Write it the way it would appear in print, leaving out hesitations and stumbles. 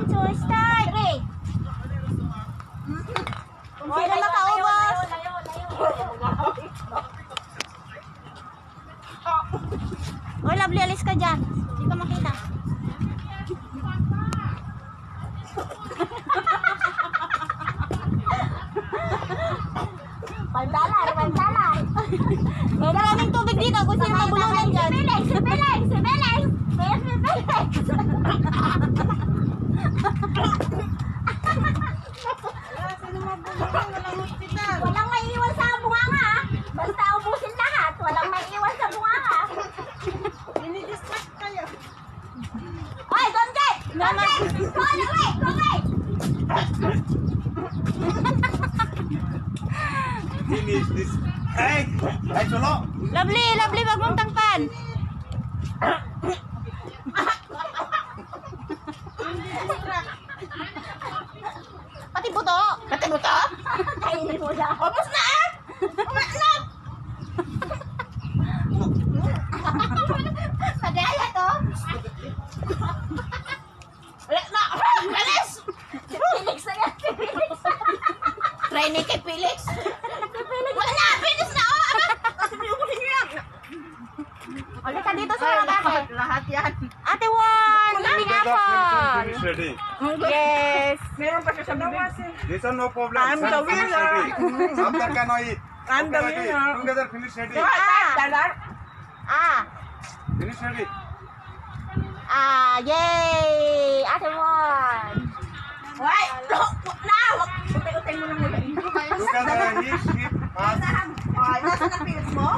1, 2, start! 3! Huwag na makaubos! Uy, Lovely, alis ka dyan. Hindi ka makita. Pantalan, pantalan. Maraming tubig dito. Kung sino mabulunan dyan. Si Felix! Walang maiiwan sa bunganga. Basta ubusin lahat. Walang maiiwan sa bunganga. Ini-distract kayo. Oy, don't get! Don't get! Go away! Go away! Finish this. Hey, hey, cholo. Lovely, Lovely, wag mong tangpan. Pati buto. Pati mo to? Kainin mo na. Ubus na ah! Ubus na! Madaya to? Wala na! Alis! Si Felix na yan! Si Felix! Try ni kay Felix? Si Felix! Wala na! Felix na! Kasi may ubusin niyo yan! Ulit ka dito sa mga bakit. Lahat yan. Ate Juan, laming apple. Finish ready. Yes. Meron pa siya sa bibig. This one no problem. I'm the Finish winner. ready. Samdar cannot eat. I'm the Okay, winner. together finish ready. Dalar. Ah. Finish ready. Ah, yay! Ate Juan. Hoy! Na! Utay-utay mo na muna. You can eat, sleep, fast. Ay, nasa na Felix mo?